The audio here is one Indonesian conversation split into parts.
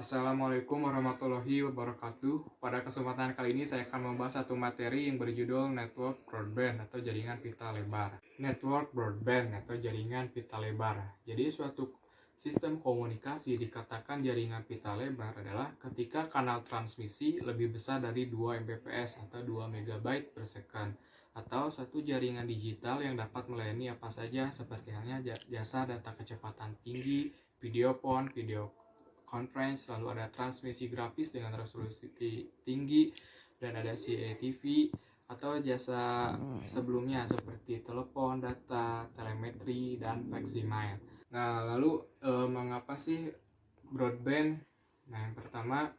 Assalamualaikum warahmatullahi wabarakatuh. Pada kesempatan kali ini saya akan membahas satu materi yang berjudul Network Broadband atau jaringan pita lebar. Network Broadband atau jaringan pita lebar. Jadi suatu sistem komunikasi dikatakan jaringan pita lebar adalah ketika kanal transmisi lebih besar dari 2 Mbps atau 2 MB per second, atau satu jaringan digital yang dapat melayani apa saja seperti halnya jasa data kecepatan tinggi, video phone, video conference, lalu ada transmisi grafis dengan resolusi tinggi, dan ada CATV atau jasa sebelumnya seperti telepon, data, telemetri, dan fax email. Nah, lalu mengapa sih broadband? Nah, yang pertama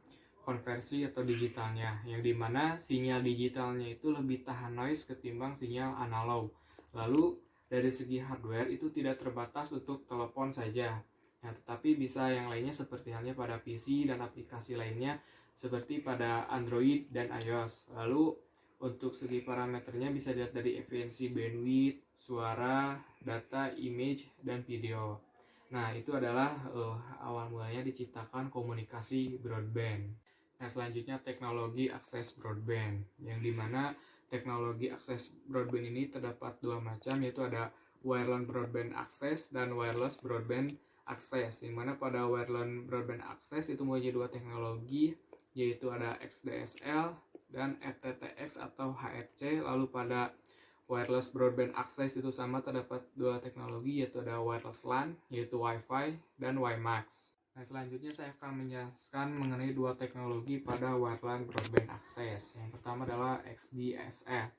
konversi atau digitalnya, yang dimana sinyal digitalnya itu lebih tahan noise ketimbang sinyal analog. Lalu dari segi hardware itu tidak terbatas untuk telepon saja. Nah, tetapi bisa yang lainnya seperti halnya pada PC dan aplikasi lainnya seperti pada Android dan iOS. Lalu untuk segi parameternya bisa dilihat dari efisiensi bandwidth, suara, data, image, dan video. Nah, itu adalah awal mulanya diciptakan komunikasi broadband. Nah, selanjutnya teknologi akses broadband, yang dimana teknologi akses broadband ini terdapat dua macam, yaitu ada wireless broadband access dan wireless broadband access. Yang mana pada wireless broadband access itu mempunyai dua teknologi, yaitu ada XDSL dan FTTX atau HFC. Lalu pada wireless broadband access itu sama terdapat dua teknologi, yaitu ada wireless LAN, yaitu Wi-Fi, dan WiMAX. Nah, selanjutnya saya akan menjelaskan mengenai dua teknologi pada wireless broadband access. Yang pertama adalah XDSL,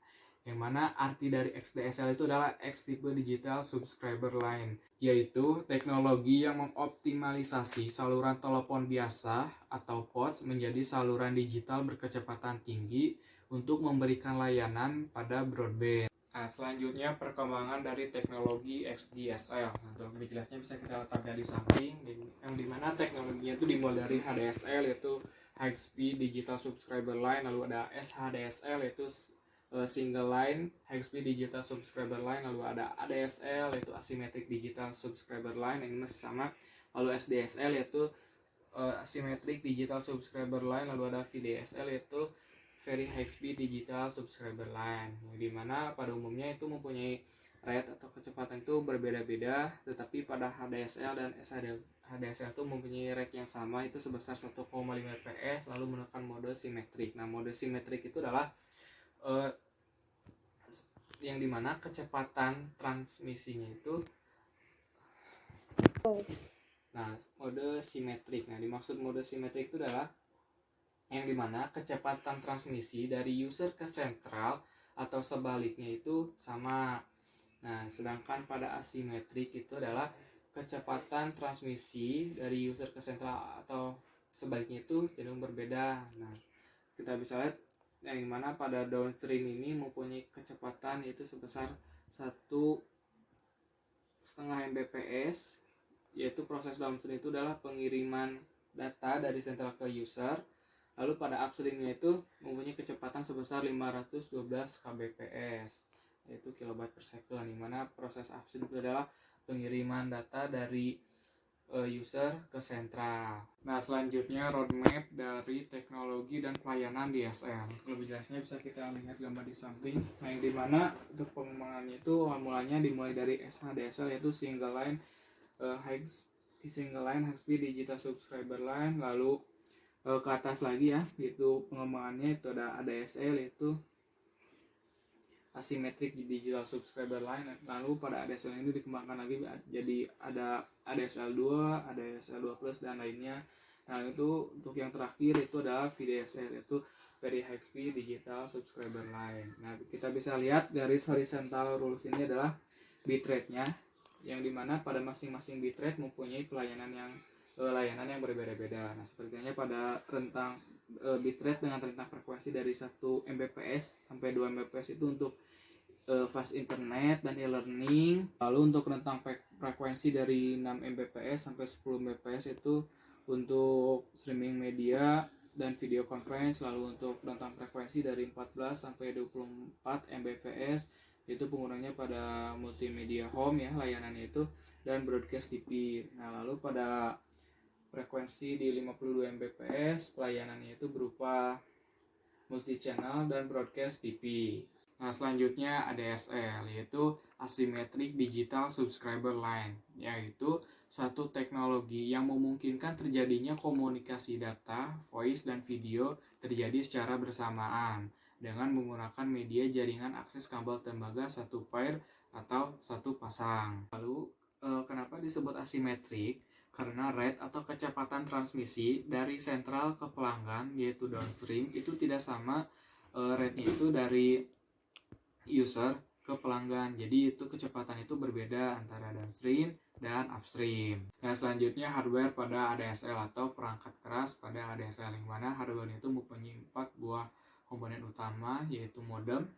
yang mana arti dari XDSL itu adalah X type digital subscriber line, yaitu teknologi yang mengoptimalisasi saluran telepon biasa atau POTS menjadi saluran digital berkecepatan tinggi untuk memberikan layanan pada broadband. Nah, selanjutnya perkembangan dari teknologi XDSL. Nah, untuk lebih jelasnya bisa kita letakkan di samping, yang dimana teknologinya itu dimulai dari HDSL, yaitu High Speed Digital Subscriber Line, lalu ada SHDSL yaitu Single Line High Speed Digital Subscriber Line, lalu ada ADSL yaitu Asymmetric Digital Subscriber Line, yang masih sama, lalu SDSL yaitu Asymmetric Digital Subscriber Line, lalu ada VDSL yaitu Very High Speed Digital Subscriber Line, yang dimana pada umumnya itu mempunyai rate atau kecepatan itu berbeda-beda, tetapi pada HDSL dan HDSL itu mempunyai rate yang sama, itu sebesar 1,5 fps, lalu menekan mode simetrik. Nah, mode simetrik itu adalah yang dimana kecepatan transmisinya itu mode simetrik. Nah, dimaksud mode simetrik itu adalah yang dimana kecepatan transmisi dari user ke sentral atau sebaliknya itu sama. Nah, sedangkan pada asimetrik itu adalah kecepatan transmisi dari user ke sentral atau sebaliknya itu cenderung berbeda. Nah, kita bisa lihat yang dimana pada downstream ini mempunyai kecepatan yaitu sebesar 1,5 Mbps, yaitu proses downstream itu adalah pengiriman data dari sentral ke user. Lalu pada upstreamnya itu mempunyai kecepatan sebesar 512 kbps, yaitu kilobyte per second, di mana proses upstream itu adalah pengiriman data dari user ke sentral. Nah, selanjutnya roadmap dari teknologi dan pelayanan DSL. Lebih jelasnya bisa kita lihat gambar di samping. Nah, yang dimana untuk pengembangannya itu mulanya dimulai dari SHDSL yaitu Single Line High Speed Digital Subscriber Line, lalu ke atas lagi ya, yaitu pengembangannya itu ada ADSL yaitu Asymmetric Digital Subscriber Line. Lalu pada ADSL ini dikembangkan lagi jadi ada ADSL 2, ADSL 2 Plus, dan lainnya. Nah, itu untuk yang terakhir itu adalah VDSL yaitu Very High Speed Digital Subscriber Line. Nah, kita bisa lihat garis horizontal rules ini adalah bitrate-nya, yang dimana pada masing-masing bitrate mempunyai layanan yang berbeda-beda. Nah, sepertinya pada rentang bitrate dengan rentang frekuensi dari 1 Mbps sampai 2 Mbps itu untuk fast internet dan e-learning. Lalu untuk rentang frekuensi dari 6 Mbps sampai 10 Mbps itu untuk streaming media dan video conference. Lalu untuk rentang frekuensi dari 14 sampai 24 Mbps itu penggunanya pada multimedia home ya, layanannya itu, dan broadcast TV. Nah, lalu pada frekuensi di 52 Mbps, pelayanannya itu berupa multi-channel dan broadcast TV. Nah, selanjutnya ADSL, yaitu Asymmetric Digital Subscriber Line, yaitu suatu teknologi yang memungkinkan terjadinya komunikasi data, voice, dan video terjadi secara bersamaan dengan menggunakan media jaringan akses kabel tembaga satu pair atau satu pasang. Lalu, kenapa disebut asimetrik? Karena rate atau kecepatan transmisi dari sentral ke pelanggan, yaitu downstream, itu tidak sama rate-nya itu dari user ke pelanggan. Jadi itu kecepatan itu berbeda antara downstream dan upstream. Nah, selanjutnya hardware pada ADSL atau perangkat keras pada ADSL, yang mana hardware itu mempunyai 4 buah komponen utama, yaitu modem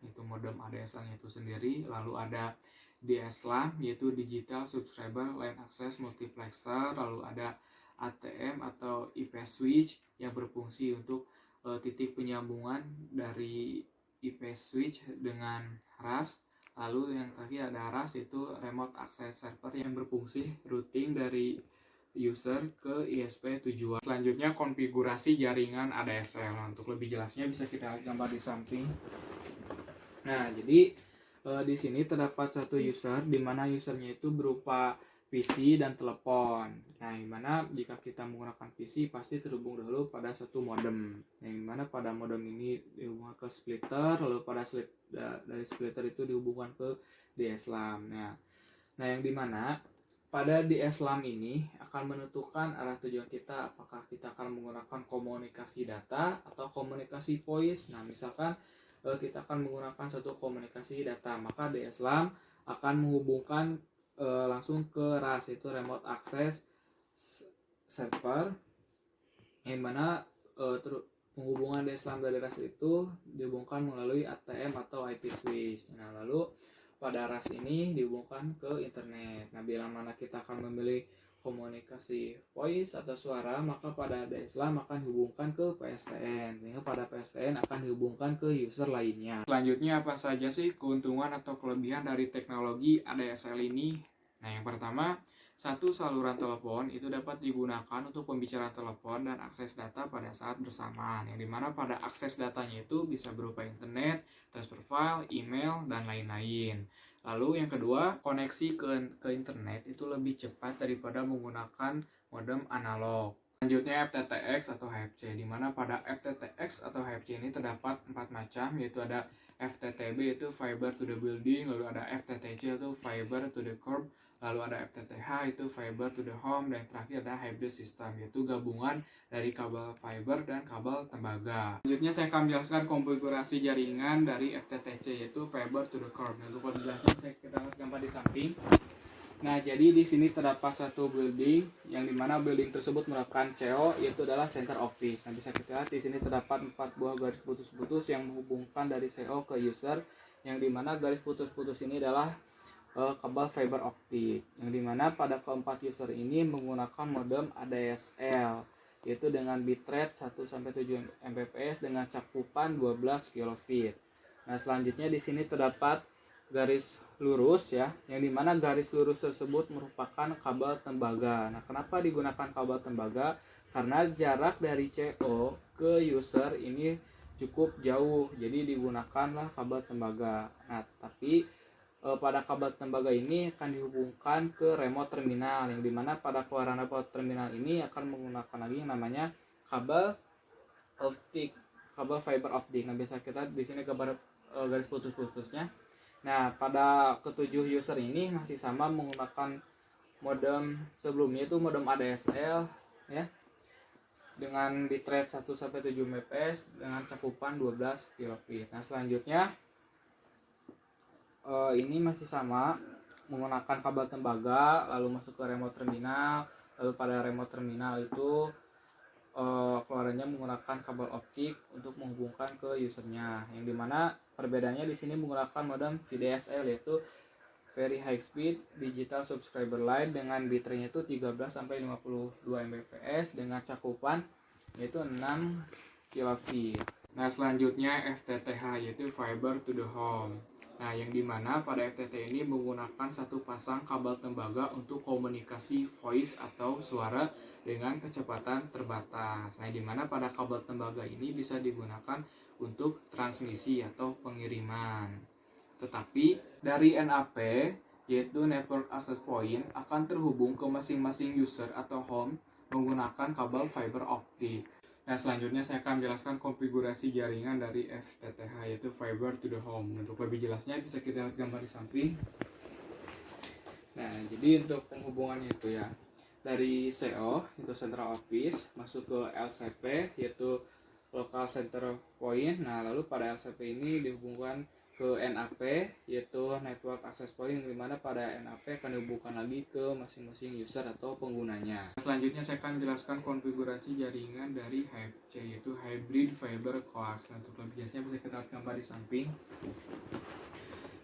ADSL-nya itu sendiri, lalu ada DSLAM, yaitu Digital Subscriber Line Access Multiplexer, lalu ada ATM atau IP switch yang berfungsi untuk titik penyambungan dari IP switch dengan RAS. Lalu yang terakhir ada RAS, itu Remote Access Server yang berfungsi routing dari user ke ISP tujuan. Selanjutnya konfigurasi jaringan ADSL. Untuk lebih jelasnya bisa kita lihat gambar di samping. Nah, jadi di sini terdapat satu user, di mana usernya itu berupa PC dan telepon. Nah, di mana jika kita menggunakan PC pasti terhubung dahulu pada satu modem. Yang mana pada modem ini dihubungkan ke splitter, lalu dari splitter itu dihubungkan ke DSLAM. Nah, yang dimana pada DSLAM ini akan menentukan arah tujuan kita, apakah kita akan menggunakan komunikasi data atau komunikasi voice. Nah, misalkan kita akan menggunakan satu komunikasi data, maka DSLAM akan menghubungkan langsung ke RAS, itu Remote Access Server, yang mana penghubungan DSLAM dari RAS itu dihubungkan melalui ATM atau IP switch. Nah, lalu pada RAS ini dihubungkan ke internet. Nah, bila mana kita akan memilih komunikasi voice atau suara, maka pada DSLAM akan dihubungkan ke PSTN, sehingga pada PSTN akan dihubungkan ke user lainnya. Selanjutnya, apa saja sih keuntungan atau kelebihan dari teknologi ADSL ini? Nah, yang pertama, satu saluran telepon itu dapat digunakan untuk pembicaraan telepon dan akses data pada saat bersamaan, yang dimana pada akses datanya itu bisa berupa internet, transfer file, email, dan lain-lain. Lalu yang kedua, koneksi ke internet itu lebih cepat daripada menggunakan modem analog. Selanjutnya FTTX atau HFC, di mana pada FTTX atau HFC ini terdapat 4 macam, yaitu ada FTTB, yaitu Fiber to the Building, lalu ada FTTC, yaitu Fiber to the Curb, lalu ada FTTH, itu Fiber to the Home, dan terakhir ada Hybrid System, yaitu gabungan dari kabel fiber dan kabel tembaga. Selanjutnya saya akan menjelaskan konfigurasi jaringan dari FTTC, yaitu Fiber to the Curb. Nah, untuk penjelasan kita lihat gambar di samping. Nah, jadi di sini terdapat satu building, yang dimana building tersebut merupakan CO, yaitu adalah center office. Nah, bisa kita lihat di sini terdapat 4 buah garis putus-putus yang menghubungkan dari CO ke user, yang dimana garis putus-putus ini adalah kabel fiber optik, yang dimana pada keempat user ini menggunakan modem ADSL, yaitu dengan bitrate 1-7 Mbps dengan cakupan 12 kV. Nah, selanjutnya di sini terdapat garis lurus ya, yang dimana garis lurus tersebut merupakan kabel tembaga. Nah, kenapa digunakan kabel tembaga? Karena jarak dari CO ke user ini cukup jauh, jadi digunakanlah kabel tembaga. Nah, tapi pada kabel tembaga ini akan dihubungkan ke remote terminal, yang dimana pada keluaran remote terminal ini akan menggunakan lagi yang namanya kabel optik, kabel fiber optik. Nah, bisa kita di sini gambar garis putus-putusnya. Nah, pada ketujuh user ini masih sama menggunakan modem sebelumnya, itu modem ADSL ya, dengan bitrate 1-7 Mbps dengan cakupan 12 kV. Nah, selanjutnya ini masih sama menggunakan kabel tembaga, lalu masuk ke remote terminal, lalu pada remote terminal itu keluarannya menggunakan kabel optik untuk menghubungkan ke usernya, yang dimana perbedaannya di sini menggunakan modem VDSL, yaitu Very High Speed Digital Subscriber Line, dengan bitrate-nya itu 13-52 Mbps dengan cakupan yaitu 6 kV. Nah, selanjutnya FTTH, yaitu Fiber to the Home. Nah, yang dimana pada FTT ini menggunakan satu pasang kabel tembaga untuk komunikasi voice atau suara dengan kecepatan terbatas. Nah, dimana pada kabel tembaga ini bisa digunakan untuk transmisi atau pengiriman. Tetapi dari NAP, yaitu Network Access Point, akan terhubung ke masing-masing user atau home menggunakan kabel fiber optik. Nah, selanjutnya saya akan menjelaskan konfigurasi jaringan dari FTTH, yaitu Fiber to the Home. Untuk lebih jelasnya bisa kita lihat gambar di samping. Nah, jadi untuk penghubungannya itu ya, dari CO, itu Central Office, masuk ke LCP, yaitu Local Center Point. Nah, lalu pada LCP ini dihubungkan ke NAP, yaitu Network Access Point, di mana pada NAP akan dihubungkan lagi ke masing-masing user atau penggunanya. Selanjutnya saya akan menjelaskan konfigurasi jaringan dari HFC, yaitu Hybrid Fiber Coax. Untuk lebih jelasnya bisa kita lihat gambar di samping.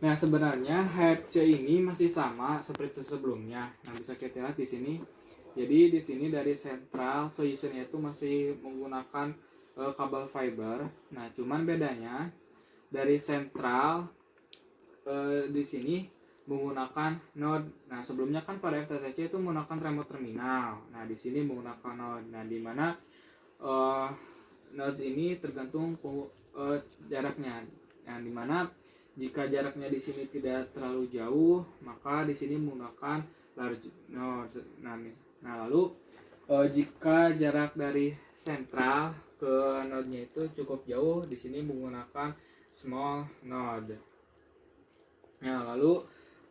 Nah, sebenarnya HFC ini masih sama seperti sebelumnya. Nah, bisa kita lihat di sini. Jadi di sini dari sentral ke usernya itu masih menggunakan kabel fiber. Nah, cuman bedanya dari sentral di sini menggunakan node. Nah, sebelumnya kan pada FTTC itu menggunakan remote terminal. Nah, di sini menggunakan node. Nah, di mana node ini tergantung jaraknya. Nah, di mana jika jaraknya di sini tidak terlalu jauh, maka di sini menggunakan large node. Nah, lalu jika jarak dari sentral ke node-nya itu cukup jauh, di sini menggunakan small node. Nah, lalu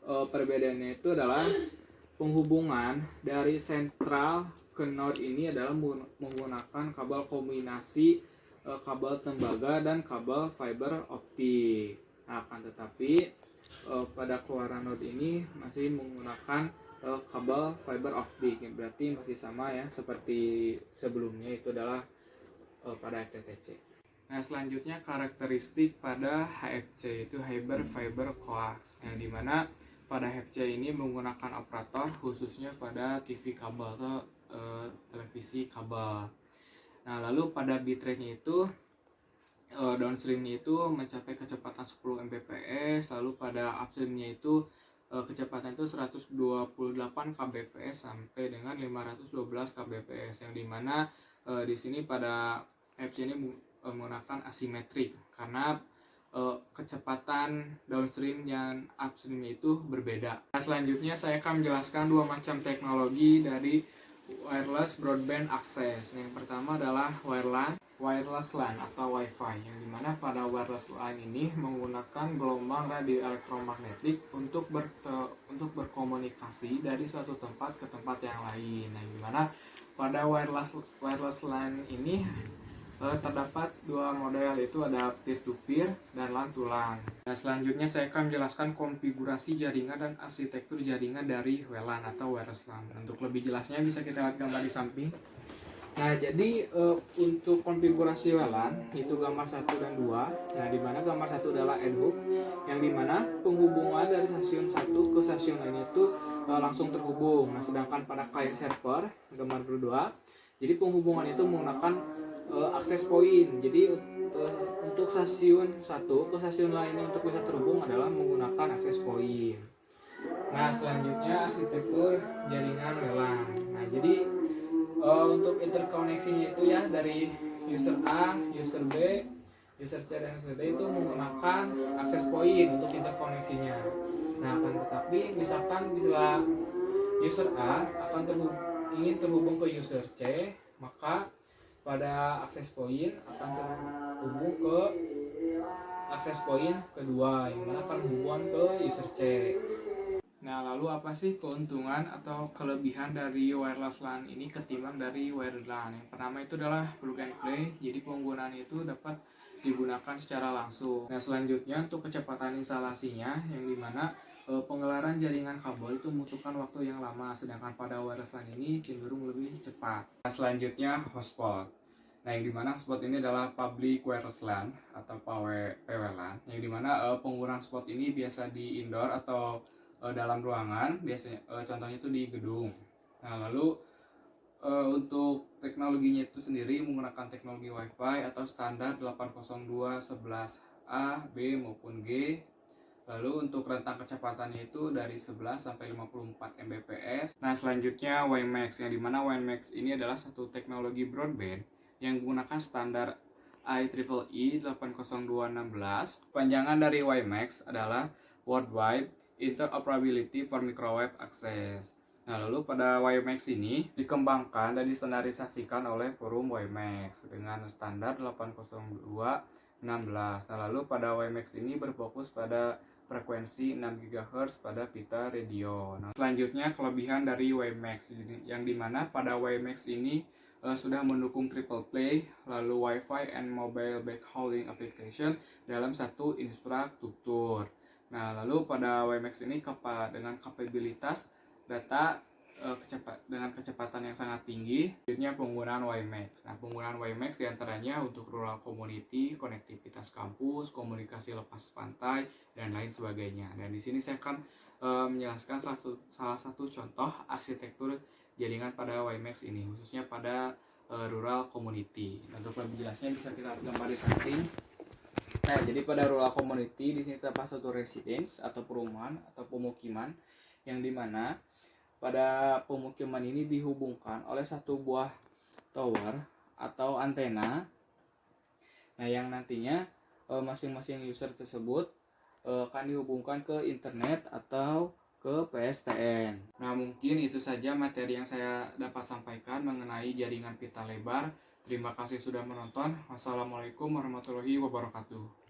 perbedaannya itu adalah penghubungan dari sentral ke node ini adalah menggunakan kabel kombinasi kabel tembaga dan kabel fiber optik. Nah, akan tetapi pada keluaran node ini masih menggunakan kabel fiber optik, berarti masih sama ya seperti sebelumnya, itu adalah pada FTTC. Nah, selanjutnya karakteristik pada HFC, itu Hybrid Fiber Coax, yang dimana pada HFC ini menggunakan operator khususnya pada TV kabel atau televisi kabel. Nah, lalu pada bitrate-nya itu downstream-nya itu mencapai kecepatan 10 Mbps, lalu pada upstream-nya itu kecepatan itu 128 kbps sampai dengan 512 kbps, yang dimana di sini pada FC ini menggunakan asimetrik karena kecepatan downstream dan upstream-nya itu berbeda. Nah, selanjutnya saya akan menjelaskan dua macam teknologi dari wireless broadband access. Yang pertama adalah wireless LAN atau Wi-Fi, yang dimana pada wireless LAN ini menggunakan gelombang radio elektromagnetik untuk berkomunikasi dari suatu tempat ke tempat yang lain. Nah, dimana pada wireless LAN ini terdapat dua model, yaitu ada peer-to-peer dan LAN-to-LAN. Nah, selanjutnya saya akan menjelaskan konfigurasi jaringan dan arsitektur jaringan dari WLAN atau wireless LAN. Untuk lebih jelasnya bisa kita lihat gambar di samping. Nah, jadi untuk konfigurasi WLAN itu gambar 1 dan 2. Nah, di mana gambar 1 adalah end-hook, yang dimana penghubungan dari stasiun 1 ke stasiun lainnya itu langsung terhubung. Nah, sedangkan pada client server gambar kedua, jadi penghubungan itu menggunakan akses point. Jadi untuk stasiun 1 ke stasiun lainnya untuk bisa terhubung adalah menggunakan akses point. Nah, selanjutnya arsitektur jaringan WLAN. Nah, jadi untuk interkoneksinya itu ya dari user A, user B, user C dan user D itu menggunakan akses point untuk interkoneksinya. Nah, akan tetapi misalkan bisa user A akan ingin terhubung ke user C, maka pada akses point akan terhubung ke akses point kedua, yang mana akan hubungan ke user C. Nah, lalu apa sih keuntungan atau kelebihan dari wireless LAN ini ketimbang dari wired LAN? Yang pertama itu adalah plug and play, jadi penggunaan itu dapat digunakan secara langsung. Nah, selanjutnya untuk kecepatan instalasinya, yang dimana penggelaran jaringan kabel itu membutuhkan waktu yang lama, sedangkan pada wireless LAN ini cenderung lebih cepat. Nah, selanjutnya hotspot. Nah, yang dimana hotspot ini adalah public wireless LAN atau PWLAN, yang dimana penggunaan hotspot ini biasa di indoor atau dalam ruangan, biasanya contohnya itu di gedung. Nah, lalu untuk teknologinya itu sendiri menggunakan teknologi Wi-Fi atau standar 802.11a, B maupun G. Lalu untuk rentang kecepatannya itu dari 11 sampai 54 Mbps. Nah, selanjutnya WiMAX, yang dimana WiMAX ini adalah satu teknologi broadband yang menggunakan standar IEEE 80216. Panjangan dari WiMAX adalah Worldwide Interoperability for Microwave Access. Nah, lalu pada WiMAX ini dikembangkan dan distandarisasikan oleh Forum WiMAX dengan standar 80216. Nah, lalu pada WiMAX ini berfokus pada frekuensi 6 GHz pada pita radio. Nah, selanjutnya kelebihan dari WiMAX yang dimana pada WiMAX ini sudah mendukung triple play, lalu Wi-Fi and mobile backhauling application dalam satu infrastruktur. Nah, lalu pada WiMAX ini dengan kapabilitas data dengan kecepatan yang sangat tinggi. Selanjutnya penggunaan WiMAX. Nah, penggunaan WiMAX diantaranya untuk rural community, konektivitas kampus, komunikasi lepas pantai, dan lain sebagainya. Dan di sini saya akan menjelaskan salah satu contoh arsitektur jaringan pada WiMAX ini, khususnya pada rural community. Untuk lebih jelasnya bisa kita gambar di samping. Nah, jadi pada rural community di sini terdapat satu residence atau perumahan atau pemukiman yang dimana pada pemukiman ini dihubungkan oleh satu buah tower atau antena. Nah, yang nantinya masing-masing user tersebut akan dihubungkan ke internet atau ke PSTN. Nah, mungkin itu saja materi yang saya dapat sampaikan mengenai jaringan pita lebar. Terima kasih sudah menonton. Wassalamualaikum warahmatullahi wabarakatuh.